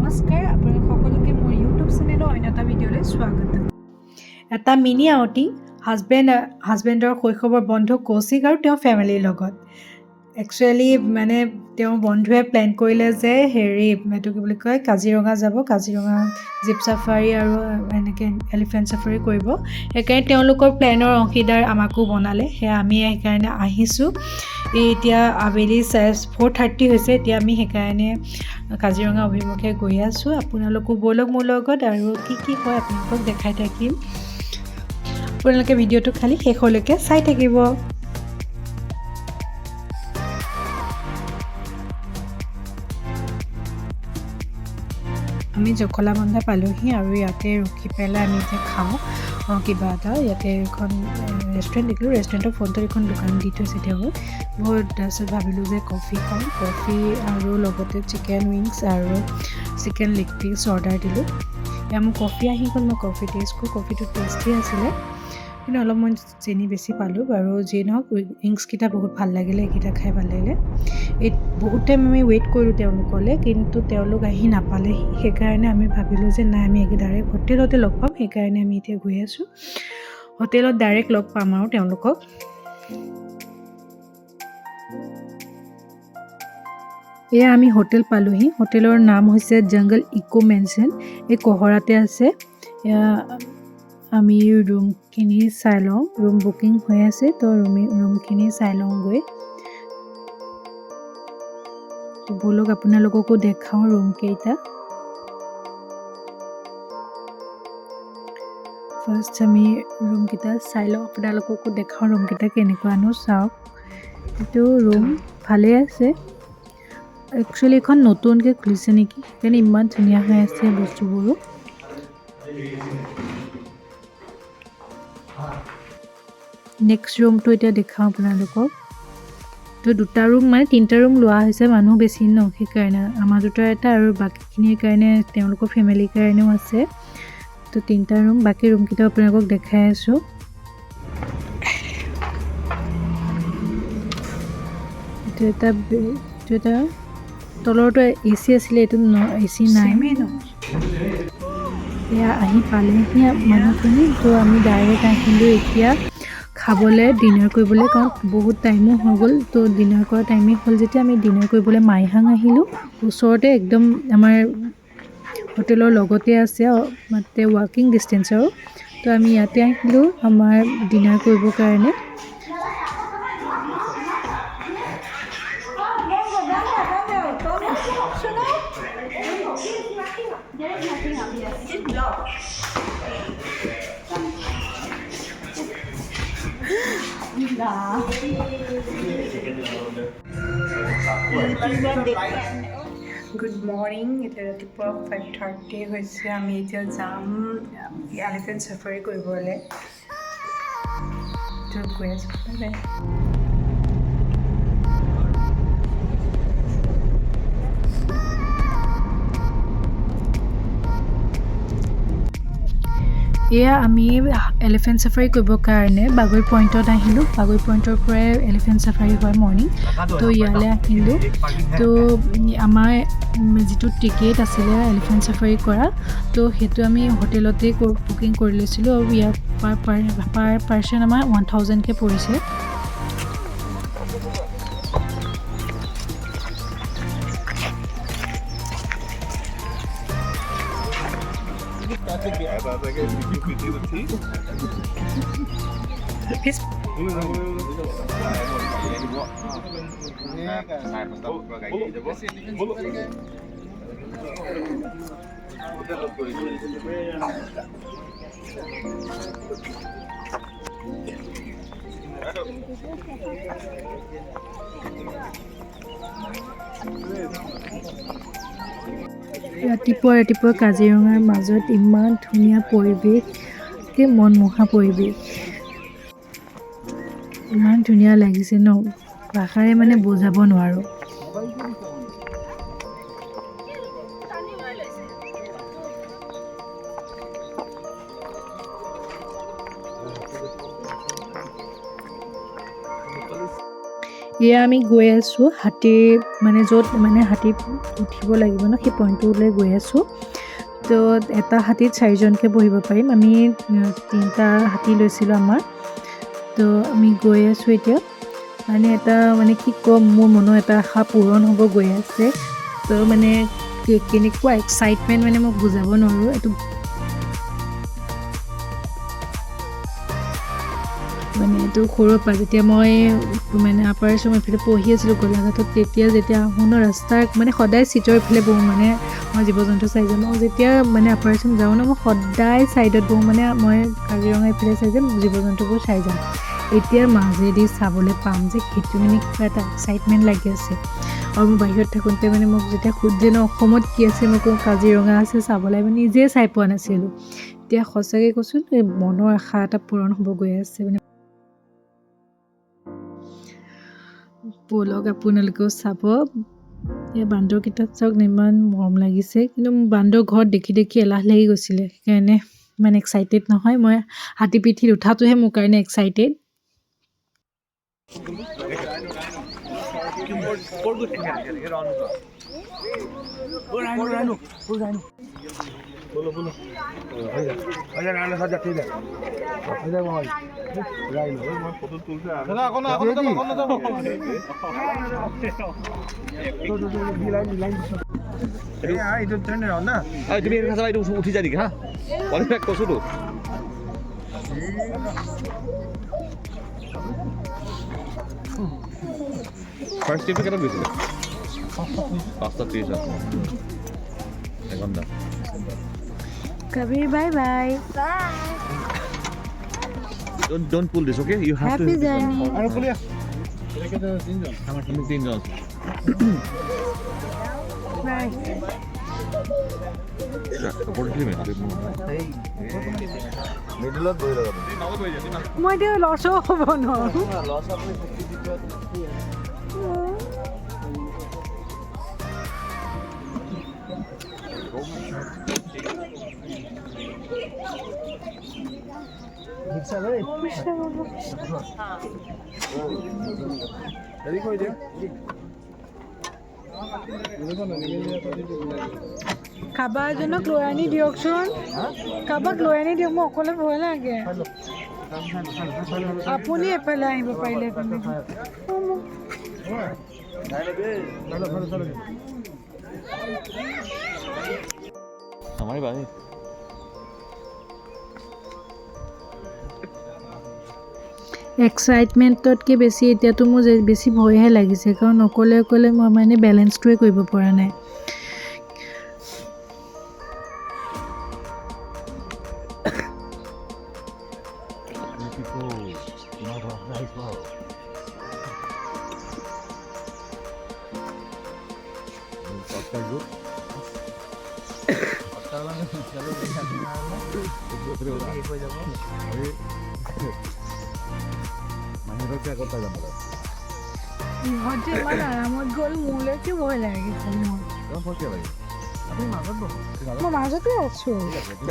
নমস্কাৰ আপোনালোক সকলোকে মোৰ ইউটিউব চেনেলৰ অন্য এটা ভিডিঅ'লৈ স্বাগতম। এটা মিনি আউটিং হাজবেণ্ডৰ শৈশৱৰ বন্ধু কৌশিক আৰু তেওঁৰ ফেমিলিৰ লগত। একচুৱেলি মানে তেওঁৰ বন্ধুৱে প্লেন কৰিলে যে এইটো কি বুলি কয় কাজিৰঙা যাব, কাজিৰঙা জীপ চাফাৰী আৰু এনেকৈ এলিফেণ্ট চাফাৰী কৰিব। সেইকাৰণে তেওঁলোকৰ প্লেনৰ অংশীদাৰ আমাকো বনালে। সেয়া আমি সেইকাৰণে আহিছোঁ। এতিয়া আবেলি 4:30 হৈছে। এতিয়া আমি সেইকাৰণে কাজিৰঙা অভিমুখে গৈ আছোঁ। আপোনালোকো ব'লক মোৰ লগত, আৰু কি হয় আপোনালোকক দেখাই থাকিম। আপোনালোকে ভিডিঅ'টো খালি শেষলৈকে চাই থাকিব। আমি জখলাবন্ধা পালোহি আৰু ইয়াতে ৰখি পেলাই আমি এতিয়া খাওঁ কিবা এটা। ইয়াতে এখন ৰেষ্টুৰেণ্ট দেখিলোঁ। ৰেষ্টুৰেণ্টৰ ফ্ৰণ্টত এখন দোকান দি থৈছে তেওঁ। তাৰপিছত ভাবিলোঁ যে কফি খাওঁ, কফি আৰু লগতে চিকেন উইংছ আৰু চিকেন লেগ পিচ অৰ্ডাৰ দিলোঁ। এয়া মোৰ কফি আহি গ'ল। মই কফি টেষ্ট কৰোঁ। কফিটো টেষ্টি আছিলে, কিন্তু অলপ মই চেনি বেছি পালোঁ বাৰু। যিয়ে নহওক উইংছকেইটা বহুত ভাল লাগিলে, এইকেইটা খাই ভাল লাগিলে। বহুত টাইম আমি ৱেইট কৰিলোঁ তেওঁলোকলৈ, কিন্তু তেওঁলোক আহি নাপালেহি। সেইকাৰণে আমি ভাবিলোঁ যে নাই, আমি ডাইৰেক্ট হোটেলতে লগ পাম। সেইকাৰণে আমি এতিয়া গৈ আছোঁ হোটেলত, ডাইৰেক্ট লগ পাম আৰু তেওঁলোকক। এয়া আমি হোটেল পালোঁহি। হোটেলৰ নাম হৈছে জংগল ইকো মেনশ্যন। এই কহৰাতে আছে। এয়া আমি ৰুমখিনি চাই লওঁ। ৰুম বুকিং হৈ আছে, তো ৰুমখিনি চাই লওঁগৈ। ব'লক আপোনালোককো দেখাওঁ ৰুমকেইটা। ফাৰ্ষ্ট আমি ৰুমকেইটা চাই লওঁ, আপোনালোককো দেখাওঁ ৰুমকেইটা কেনেকুৱানো। চাওক, এইটো ৰুম ভালেই আছে। একচুৱেলি এইখন নতুনকৈ খুলিছে নেকি, সেইকাৰণে ইমান ধুনীয়া হৈ আছে বস্তুবোৰো। নেক্সট ৰুমটো এতিয়া দেখাওঁ আপোনালোকক। তো দুটা ৰুম, মানে 3টা ৰুম লোৱা হৈছে, মানুহ বেছি ন, সেইকাৰণে আমাৰ দুটাৰ এটা আৰু বাকীখিনিৰ কাৰণে তেওঁলোকৰ ফেমিলিৰ কাৰণেও আছে। তো 3টা ৰুম, বাকী ৰুমকেইটা আপোনালোকক দেখাই আছোঁ। এইটো এটা তলৰটো AC আছিলে, এইটো AC নাই। এয়া আহি পালেহি মানুহখিনি। তো আমি ডাইৰেক্ট আহিলোঁ এতিয়া খাবলৈ, ডিনাৰ কৰিবলৈ, কাৰণ বহুত টাইমো হৈ গ'ল। তো ডিনাৰ কৰা টাইমেই হ'ল যেতিয়া আমি ডিনাৰ কৰিবলৈ মাইহাং আহিলোঁ। ওচৰতে একদম আমাৰ হোটেলৰ লগতে আছে, মাত্ৰ ৱাকিং ডিষ্টেঞ্চ আৰু। তো আমি ইয়াতে আহিলোঁ আমাৰ ডিনাৰ কৰিবৰ কাৰণে। Good morning. এতিয়া ৰাতিপুৱা 5:30 হৈছে। আমি এতিয়া যাম এলিফেণ্ট চাফাৰী কৰিবলৈ। গৈ আছোঁ। এয়া আমি এলিফেণ্ট চাফাৰী কৰিবৰ কাৰণে বাগৈ পইণ্টত আহিলোঁ। বাগৈ পইণ্টৰ পৰাই এলিফেণ্ট চাফাৰী হয় মৰ্ণিং। তো ইয়ালৈ আহিলোঁ। তো আমাৰ যিটো টিকেট আছিলে এলিফেণ্ট চাফাৰী কৰা, তো সেইটো আমি হোটেলতে বুকিং কৰি লৈছিলোঁ, আৰু ইয়াৰ পাৰ পাৰ্চন আমাৰ 1000কৈ পৰিছে। ৰাতিপুৱা কাজিৰঙাৰ মাজত ইমান ধুনীয়া পৰিৱেশ, মনমোহা পৰিৱেশ, ইমান ধুনীয়া লাগিছে ন, ভাষাৰে মানে বুজাব নোৱাৰোঁ। এয়া আমি গৈ আছোঁ হাতী মানে য'ত মানে হাতী উঠিব লাগিব ন সেই পইণ্টটোলৈ গৈ আছোঁ। তো এটা হাতীত 4জনকৈ বহিব পাৰিম। আমি 3টা হাতী লৈছিলোঁ আমাৰ। তো আমি গৈ আছোঁ এতিয়া। মানে এটা মানে কি ক'ম, মোৰ মনৰ এটা আশা পূৰণ হ'ব গৈ আছে। তো মানে কেনেকুৱা এক্সাইটমেণ্ট মানে মই বুজাব নোৱাৰোঁ। এইটো মানে এইটো সৰুৰ পৰা যেতিয়া মই মানে আপাৰ আছাম এইফালে পঢ়ি আছিলোঁ গোলাঘাটত, তেতিয়া যেতিয়া আহোঁ ন ৰাস্তাৰ মানে সদায় ছিটৰ এইফালে বহোঁ, মানে মই জীৱ জন্তু চাই যাম। মই যেতিয়া মানে আপাৰ আছাম যাওঁ ন, মই সদায় ছাইডত বহোঁ, মানে মই কাজিৰঙা এইফালে চাই যাম, জীৱ জন্তুবোৰ চাই যাম। এতিয়া মাজেদি চাবলৈ পাম যে সেইটো মানে কিবা এটা এক্সাইটমেণ্ট লাগি আছে। আৰু মই বাহিৰত থাকোঁতে মানে মোক যেতিয়া সুধে ন অসমত কি আছে, মই কওঁ কাজিৰঙা আছে চাবলৈ, মানে নিজে চাই পোৱা নাছিলোঁ। এতিয়া সঁচাকৈ কৈছোঁ মনৰ আশা এটা পূৰণ হ'ব গৈ আছে। মানে ব'লক আপোনালোকেও চাব। এই বান্দৰকেইটাক চাওক, ইমান মৰম লাগিছে। কিন্তু বান্দৰ ঘৰত দেখি দেখি এলাহ লাগি গৈছিলে, সেইকাৰণে ইমান এক্সাইটেড নহয়। মই হাতী পিঠিত উঠাটোহে মোৰ কাৰণে এক্সাইটেড। উঠি যায় নেকি হা কৈছো তো ফাৰ্ষ্ট ট্ৰিপটো কেইটাত গৈছিলে? 5:30 এঘণ্টা। কবিৰ bye bye. Don't pull this, okay? You have Happy to. journey. আমি 3জন। Bye. মিডিলত বহি লগাব। মই এতিয়া লছ হ'ব নোৱাৰোঁ। কাৰোবাৰ এজনক লৈ আনি দিয়কচোন, কাৰোবাক লৈ আনি দিয়ক, মোৰ অকলে ভয় লাগে। আপুনি এফালে আহিব পাৰিলে আমাৰ বাই এক্সাইটমেণ্টতকৈ বেছি এতিয়াতো মোৰ বেছি ভয়হে লাগিছে, কাৰণ অকলে অকলে মই মানে বেলেঞ্চটোৱে কৰিব পৰা নাই। ইহঁতে ইমান আৰামত গ'ল, মোলৈ কি ভয় লাগিছে। মই মাজতে আছোঁ।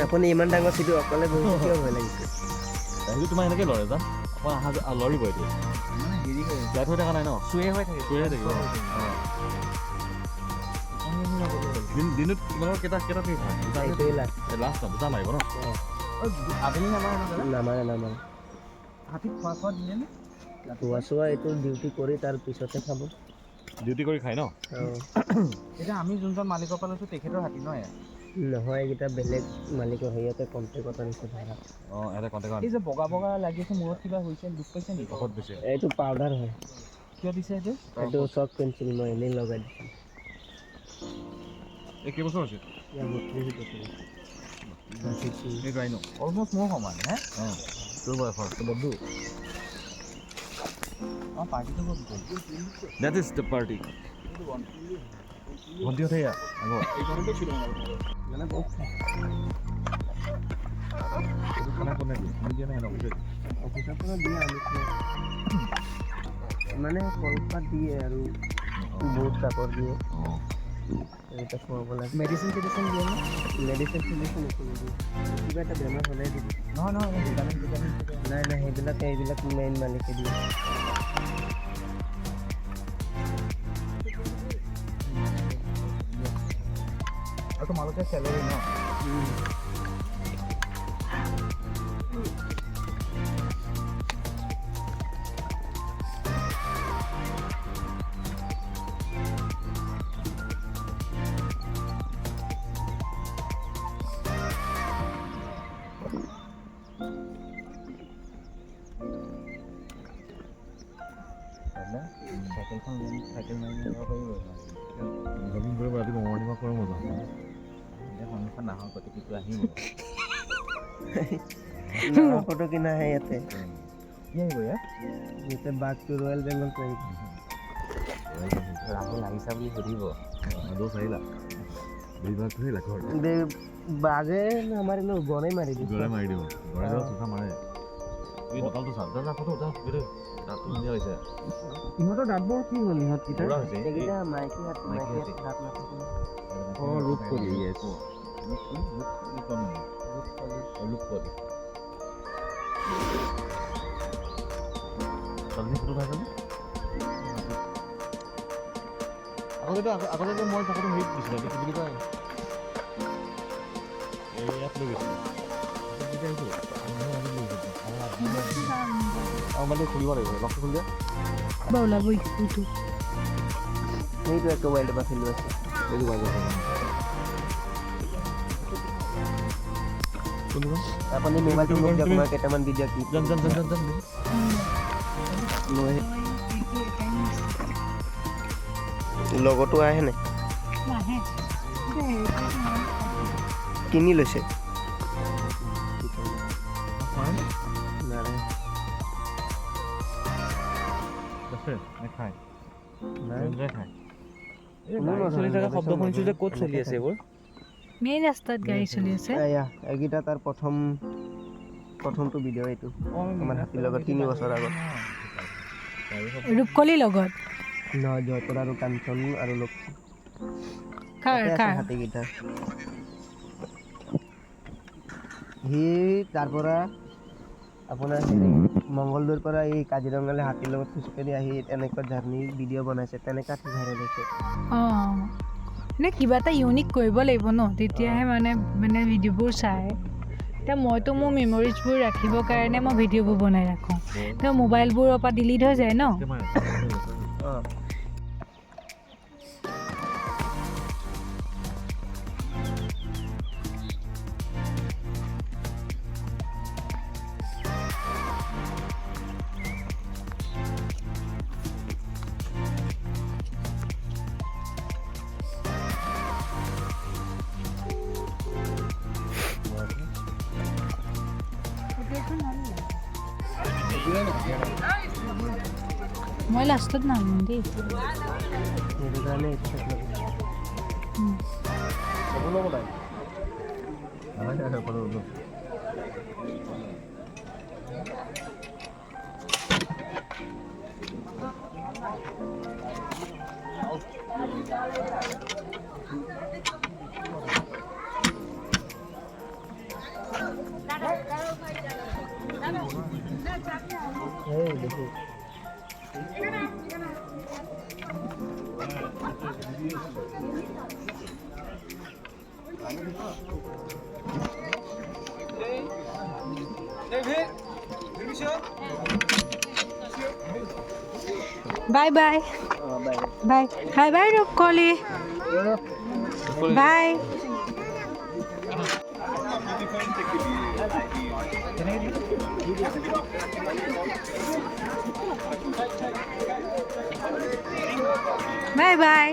আপুনি ইমান ডাঙৰ চিটো অকলে বহিছে, কিয় ভয় লাগিছে? সেইটো তোমাৰ এনেকৈ লৰে যাম অকণ লৰিব এইটো ফ্লাইট হৈ থকা নাই ন, চুৱে হৈ থাকে, চুৱে হৈ থাকিব। দিনত তোমালোকৰ কেইটা লাষ্ট দুটা মাৰিব ন? আবেলি নামাৰে। হাতীত খোৱা দিয়ে নে? খোৱা এইটো ডিউটি কৰি তাৰ পিছতে খাব। ডিউটি কৰি খাই ন? এতিয়া আমি যোনজন মালিকৰ পৰা লৈছোঁ তেখেতৰ হাতী নহয়? নহয়, এইকেইটা বেলেগ মালিকৰ হেৰিয়াতে কণ্টেক্টত আনিছে ভাড়া। এটা কণ্টেক্ট। এই যে বগা বগা লাগি আছে, মূৰত কিবা হৈছে, দুখ পাইছে নেকি? ঔষধ দিছে। এইটো পাউডাৰ হয়। কিয় দিছে এইটো? এইটো চক পেঞ্চিল, মই এনেই লগাই দিছোঁ। এই কেইবছৰ হৈছে? অলমষ্ট মোৰ সমান হে। তোৰ বয়সৰ বন্ধু। পাৰ্টিটো That is the party. ভণ্টিহঁত সেয়া আগত খানা কোনে দিয়ে? আমি দিয়া নাই অফিচত পৰা দিয়ে আমি মানে কলপাত দিয়ে আৰু বহুত চাপৰ দিয়ে। এটা খুৱাব লাগে। মেডিচিন দিয়ে নে? মেডিচিন কিবা এটা বেমাৰ হ'লে দিব। নহয় ভিটামিন নাই, সেইবিলাক মেইন মালিকে দিয়ে। আৰু তোমালোকে চেলেৰি ন চাইকেল মাৰি যাব পাৰিব জগিং কৰিব ৰাতিপুৱা মৰ্ণিং ৱাক কৰিব মজা সন্মুখত নাহৰ গতিকেটো আহিব ফটো কিনা আহে ইয়াতে কি আহিব ইয়াত ইয়াতে বাঘটো ৰয়েল বেংগল টাইগাৰ ৰাহুল আহিছা বুলি সুধিব দোষ আহিলা দুইবাৰ ধৰিলা ঘৰ বাঘে আমাৰ গণেই মাৰি দিব গড়ে মাৰি দিব গড়ে যাব চোকা মাৰে এই দকালটো চাওক যা ফটো উঠা ভিডিঅ' দাঁতটো ধুনীয়া হৈছে ইহঁতৰ দাঁতবোৰ কি হ'ল ইহঁতকেইটা বুঢ়া হৈছে এইকেইটা মাইকী হাত দাঁত নাথাকে ৰূপ কৰি আগতে মই থাকোঁতে হেৰিত দিছিলোঁ কি বুলি কয় ইয়াত লৈ গৈছিলোঁ মানে খুলিব লাগিব লকটো খুলি দিয়া ওলাব ইটো সেইটো একটা ওয়াইল্ড বাফেলো আছে এইটো বাজে আপুনি মোবাইলটো মোক দিয়ক মই কেইটামান ভিডিঅ' ক্লিপ যাম লগতো আহে নাই কিনি লৈছে শব্দ শুনিছো যে ক'ত চলি আছে এইবোৰ মেইন ৰাস্তাত গাড়ী চলি আছে এইকেইটা তাৰ প্ৰথমটো ভিডিঅ' এইটো আমাৰ হাতীৰ লগত 3 বছৰ আগত ৰূপকলিৰ লগত নহয় জয়পুৰ আৰু কাঞ্চন আৰু লক্ষী কাৰ হাতীকেইটা সি তাৰ পৰা আপোনাৰ মংগলদৈৰ পৰা এই কাজিৰঙালৈ হাতীৰ লগত খোজকাঢ়ি আহি এনেকুৱা জাৰ্ণি ভিডিঅ' বনাইছে তেনেকুৱা ভাইৰেল হৈছে মানে কিবা এটা ইউনিক কৰিব লাগিব ন তেতিয়াহে মানে ভিডিঅ'বোৰ চায় এতিয়া মইতো মোৰ মেমৰিজবোৰ ৰাখিবৰ কাৰণে মই ভিডিঅ'বোৰ বনাই ৰাখোঁ এতিয়া মোবাইলবোৰৰ পৰা ডিলিট হৈ যায় ন মই লাষ্টত নামিম দেই সেইটো কাৰণে bye bye bye bye bye ৰূপকলি bye bye bye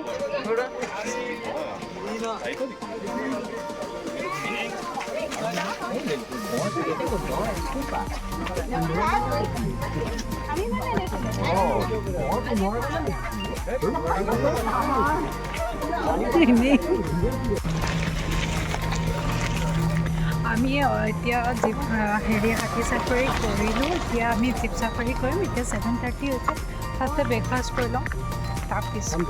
আমি এতিয়া জীপ হাতী চাফাৰী কৰিলোঁ এতিয়া আমি জীপ চাফাৰী কৰিম এতিয়া 7:30 হৈছে তাতে ব্ৰেকফাষ্ট কৰি লওঁ তাৰপিছত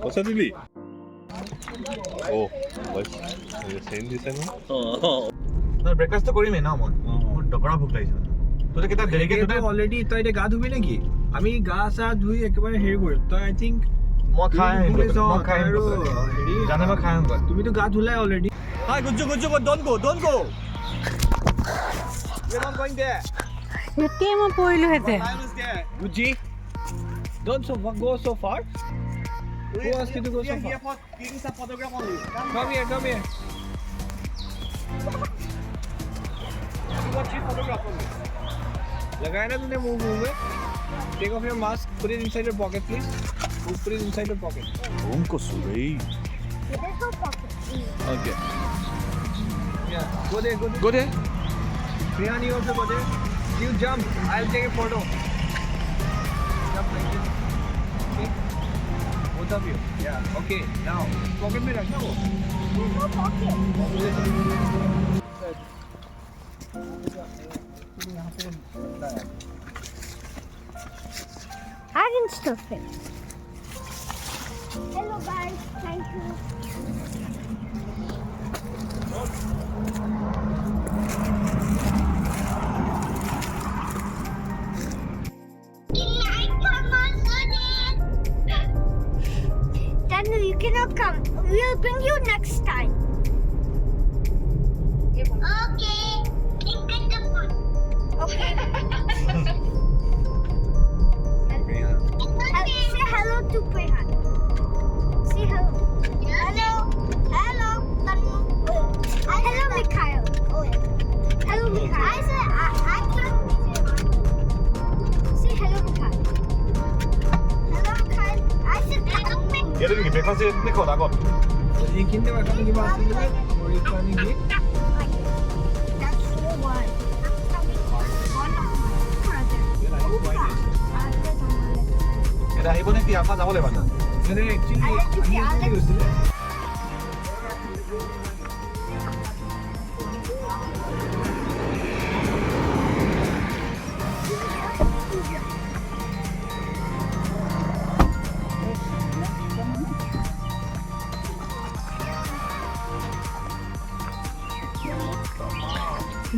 পইচা দিলি চেইন দিছে ন ব্ৰেকফাষ্টটো কৰিমেই ন মই মোৰ ডকৰা ভোক লাগিছে তই কেইটা দেৰিকে অলৰেডি তই এতিয়া গা ধুবি নেকি আমি গা চা ধুই একেবাৰে হেৰি কৰিম তই আই থিংক মই খাই আৰু হেৰি জানে মই খাই আহিম তুমিতো গা ধুলাই already hi Gujju don't go you're not going there এতিয়া মই পৰিলো হেতে Gucci don't go so far who asked you to go so far for taking some photograph only come here you got three photograph only लगाया ना तूने मुंह में take off your mask put it inside your pocket please put it inside your pocket उनको Surai okay yeah go there Priyani also go there you jump I'll take a photo jump like this okay both of you yeah okay now pocket में रखना वो no pocket I can stuff it. Hello guys, thank you. Daniel, you cannot come. We'll bring you next time. Okay. Get the food. Okay. Say hello to Prehan. Say hello. Hello. Hello. Hello, Mikhail. Hello, Mikhail. I can't say hello, Mikhail. Hello, Mikhail. I said hello. 얘들 이게 백화점 내거 나가 এইখিনিতে এখন কিবা আছিল যে পৰীক্ষা নেকি That's the one. One of my brothers. 얘들 আহিব নেকি আমাৰ যাব লাগিব না মানে একচুয়ালি আমি গৈছিলে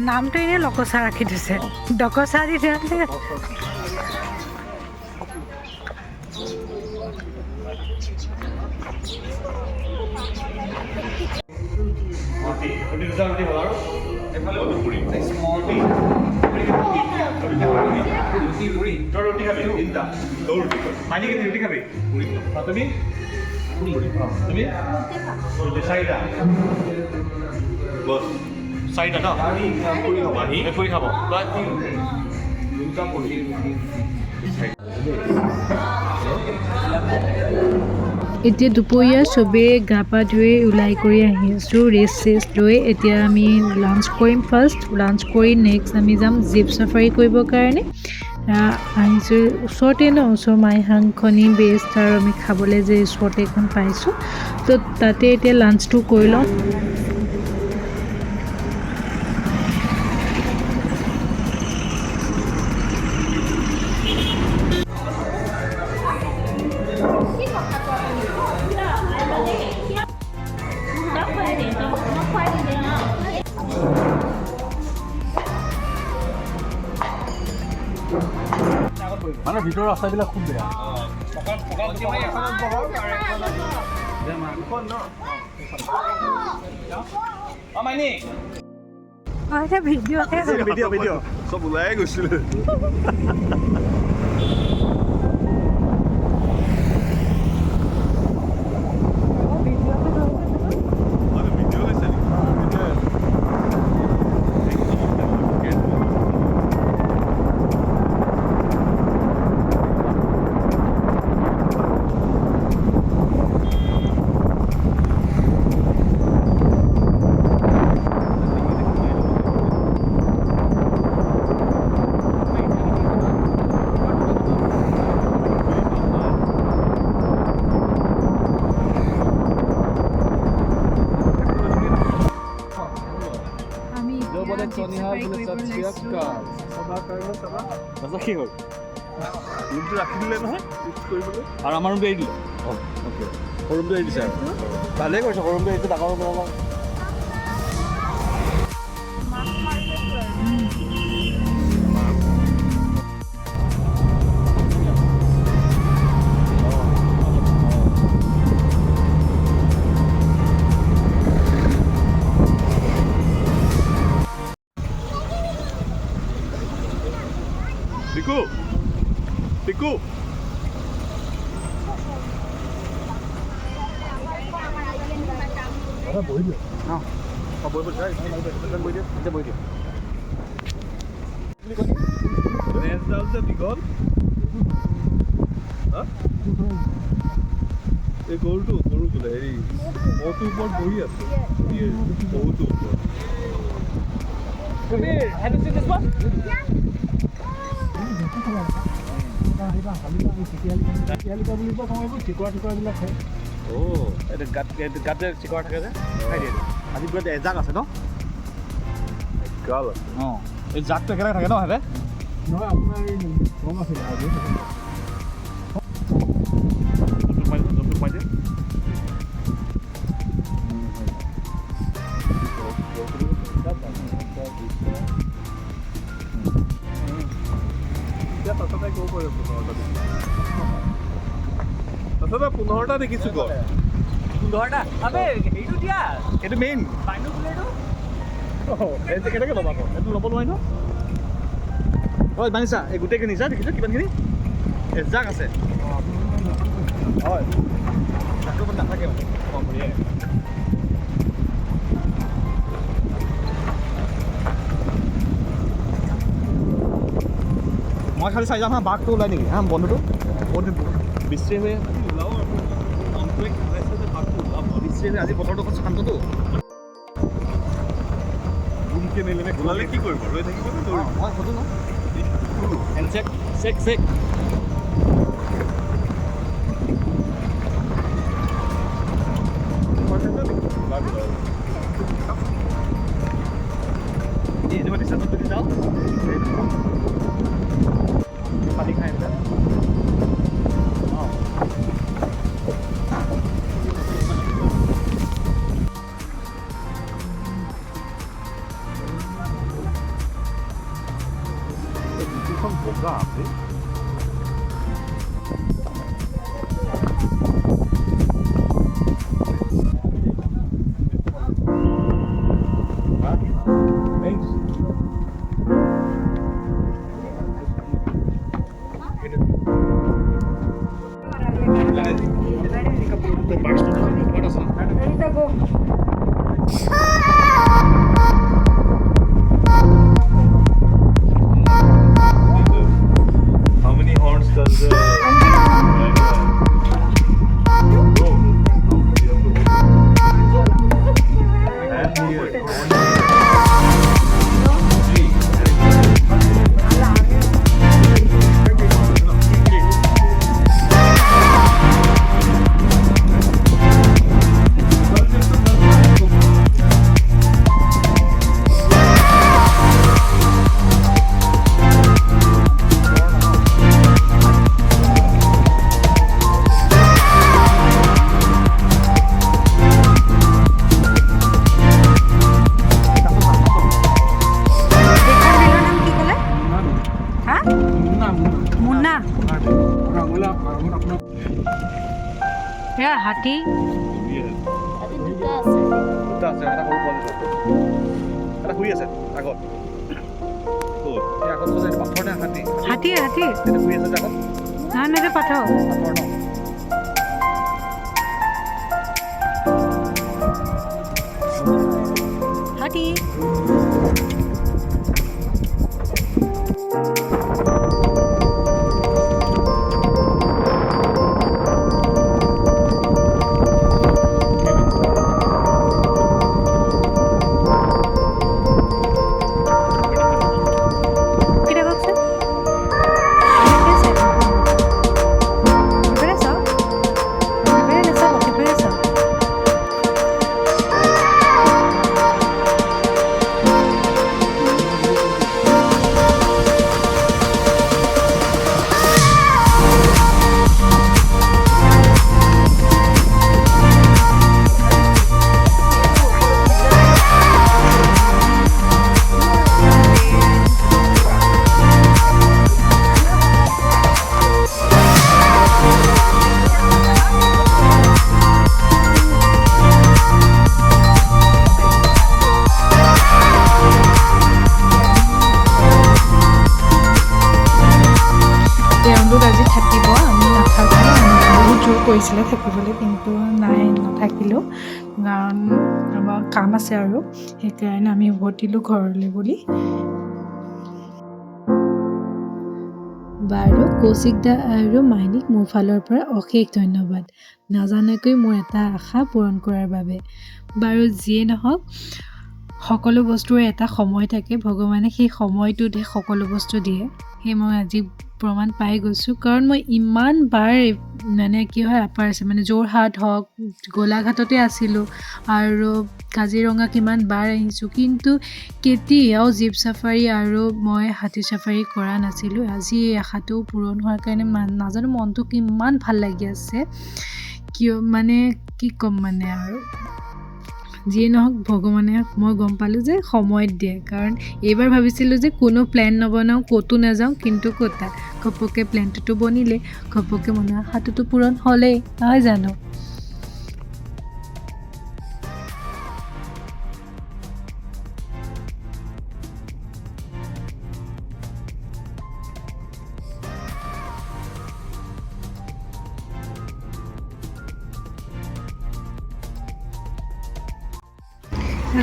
নামটো এনে লকচা ৰাখি দিছে ডকচা দি দিছে চাৰিটা ন পুৰি খাব এতিয়া দুপৰীয়া চবেই গা পা ধুই ওলাই কৰি আহি আছোঁ ৰেষ্ট লৈ এতিয়া আমি লাঞ্চ কৰিম ফাৰ্ষ্ট লাঞ্চ কৰি নেক্সট আমি যাম জীপ চাফাৰী কৰিবৰ কাৰণে আহিছোঁ ওচৰতে ন ওচৰ মাইহাংখনি বেষ্ট আৰু আমি খাবলৈ যে ওচৰতে এখন পাইছোঁ তো তাতে এতিয়া লাঞ্চটো কৰি লওঁ মানে ভিতৰৰ ৰাস্তাবিলাক খুব বেয়া ভিডিঅ' চব ওলাই গৈছিলে তাৰপিছত কি হ'ল ৰুমটো ৰাখি দিলে নহয় ইউজ কৰিবলৈ আৰু আমাৰ ৰুমটো এৰি দিলে অ'কে সৰু ৰুমটো এৰি দিছে আৰু ভালেই কৰিছে সৰু ৰুমটো এৰিছে ডাঙৰ ৰুমটো অলপ Piku! Piku! বহি দিওঁ অঁ বহি বহি বহি দিওঁ এতিয়া বহি দিওঁ ৰেঞ্চডাল যে দীঘল এই গৰুটো গৰু বোলে হেৰি মহটোৰ ওপৰত বহি আছে মহটোৰ ওপৰত গাত যে চিকৰা থাকে যে খাই দিয়ে আজি পুৰা এজাক আছে ন গাল আছে অঁ এই জাকটো একেলগে থাকে ন সিহঁতে নহয় আপোনাৰ এই কম আছিলে পোন্ধৰটা দেখিছো গড় 15টা আবে এইটো দিয়া এইটো মেইন বাইনোকুলাৰটো কেনেকৈ ল'বা এইটো ল'ব নোৱাৰি ন হয় মানিছা এই গোটেইখিনি যা দেখিছোঁ কিমানখিনি এজাক আছে হয় জাকটো মানে নাথাকে মানে কম ভৰিয়ে মই খালি চাই যাম হা বাঘটো ওলাই নেকি হা বন্ধুটো বহুত বিশ্ৰী হৈ ওলাও বিশ্ৰী হৈ আজি বতৰটো অকণ শান্তটো ওলালে কি কৰিব ৰৈ থাকিব মই সোধো ন চেক চেক চেক যাওঁ পানী খাই অঁ বগা আছে How many horns does the হাতী দুটা আছে এটা সৰু পোৱালি এটা শুই আছে আগত এই আগত যে পাথৰ নে হাতী হাতী হাতী এটা শুই আছে যে আগত নাই নাই পাথৰ পাথৰ ন হাতী কৰিছিলে থাকিবলৈ, কিন্তু নাথাকিলোঁ, কাৰণ আমাৰ কাম আছে আৰু সেইকাৰণে আমি উভতিলোঁ ঘৰলৈ বুলি। বাৰু কৌশিক দা আৰু মাইনীক মোৰ ফালৰ পৰা অশেষ ধন্যবাদ, নাজানাকৈ মোৰ এটা আশা পূৰণ কৰাৰ বাবে। বাৰু যিয়ে নহওক, সকলো বস্তুৰ এটা সময় থাকে, ভগৱানে সেই সময়টোতহে সকলো বস্তু দিয়ে। সেই মই আজি প্ৰমাণ পাই গৈছোঁ, কাৰণ মই ইমান বাৰ মানে কি হয় আপাৰ আছে মানে যোৰহাট হওক, গোলাঘাটতে আছিলোঁ আৰু কাজিৰঙা কিমান বাৰ আহিছোঁ, কিন্তু কেতিয়াও জীপ চাফাৰী আৰু মই হাতী চাফাৰী কৰা নাছিলোঁ। আজি এই আশাটো পূৰণ হোৱাৰ কাৰণে নাজানো মনটো কিমান ভাল লাগি আছে, কিয় মানে কি ক'ম মানে আৰু যিয়ে নহওক ভগৱানে, মই গম পালোঁ যে সময়ত দিয়ে, কাৰণ এইবাৰ ভাবিছিলোঁ যে কোনো প্লেন নবনাওঁ, ক'তো নাযাওঁ, কিন্তু ক'তা ঘপককৈ প্লেনটোতো বনিলে, ঘপককৈ মনৰ আশাটোতো পূৰণ হ'লেই, নহয় জানো?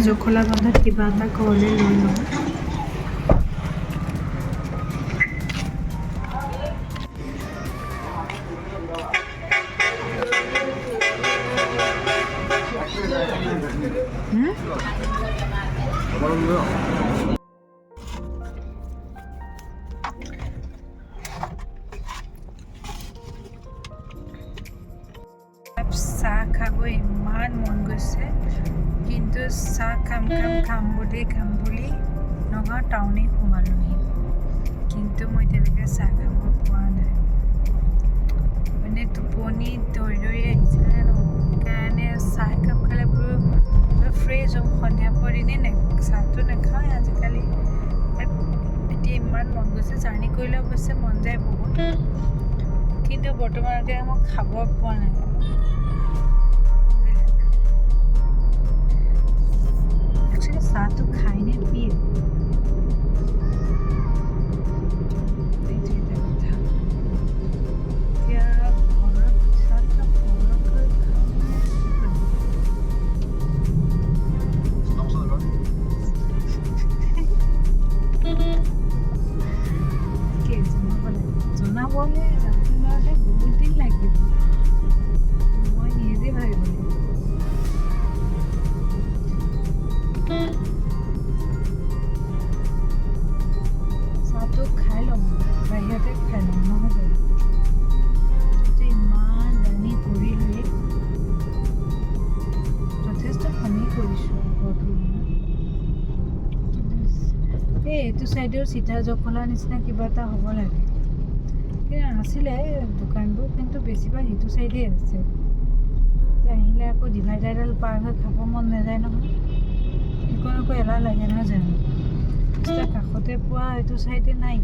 জখলা বন্ধাত কিবা এটা ঘৰলৈ লৈ লওঁ। চাহ খাব ইমান মন গৈছে, কিন্তু চাহ খাম বুলি নগাঁও টাউনেই সোমালোহি, কিন্তু মই এতিয়ালৈকে চাহ খাব পৰা নাই। মানে টোপনি ধৰি আহিছিলে ন, সেইকাৰণে চাহ একাপ খালে বোলো ফ্ৰেছ হ'ম, সন্ধিয়া পৰিনে চাহটো নাখাওঁৱে আজিকালি। এতিয়া ইমান মন গৈছে, জাৰ্ণি কৰিলে অৱশ্যে মন যায় বহুত, কিন্তু বৰ্তমানলৈকে মই খাব পোৱা নাই। একচুৱেলি চাহটো খাই নে পিয়ে, এইটো এটা কথা। এতিয়া ঘৰত চাহটো ঘৰত জনাবলে যাওঁতে বহুত দিন লাগিব, মই নিজে ভাবিব লাগিব। চাহটো খাই ল'ম, বাহিৰতে খাই ল'ম, নহয় জানো? ইমান জাৰ্ণি কৰিলোৱে, যথেষ্ট কমেই কৰিছোঁ এইটো চাইডেও চিধা জখলাৰ নিচিনা কিবা এটা হ'ব লাগে, আছিলে দোকানবোৰ, কিন্তু বেছিভাগ সেইটো চাইডেই আছে। আহিলে আকৌ ডিভাইডাৰডাল পাৰ হৈ খাব মন নাযায় নহয়, সেইখন আকৌ এলাহ লাগে, নহয় জানো? কাষতে পোৱা এইটো চাইডে নাই,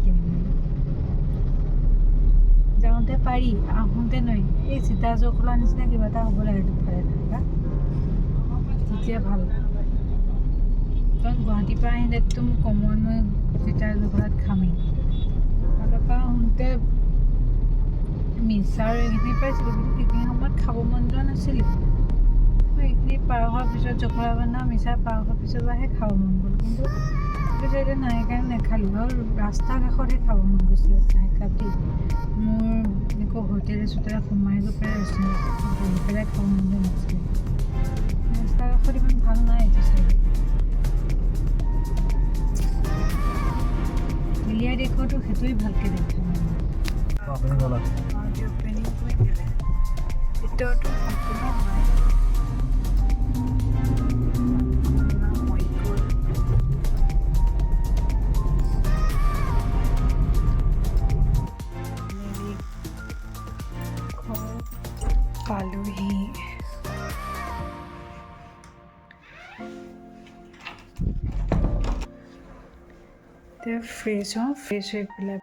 যাওঁতে পাৰি, আহোঁতে নোৱাৰি। এই চিধা জখলাৰ নিচিনা কিবা এটা হ'ব লাগে দুফালে থকা, তেতিয়া ভাল। কাৰণ গুৱাহাটীৰ পৰা আহিলেতো মোক কমন মই চিধা জখলাত খামেই, তালৰ পৰা আহোঁতে মিছাৰ এইখিনি পাইছিলোঁ, কিন্তু সেইখিনি সময়ত খাব মন যোৱা নাছিলে। এইখিনি পাৰ হোৱাৰ পিছত জখলা বন্ধা মিছা পাৰ হোৱাৰ পিছৰ পৰাহে খাব মন গ'ল, কিন্তু সেইটো চাইডে নাই কাৰণে নাখালোঁ। আৰু ৰাস্তাৰ কাষতহে খাব মন গৈছিলে চাহ একাপ দি, মোৰ একো হোটেলে চোটেলে সোমাই গৈ পেলাই ৰেষ্টুৰেণ্টত বহি পেলাই খাব মন যোৱা নাছিলে। ৰাস্তাৰ কাষত ইমান ভাল নাই এইটো চাইডে। হিলীয়া দেশতো সেইটোৱে ভালকৈ দেখা অপেনিং কৰি দিলে, ভিতৰতো সম্পূৰ্ণ হোৱাই পালোহি। ফ্ৰেছ হৈ পেলাই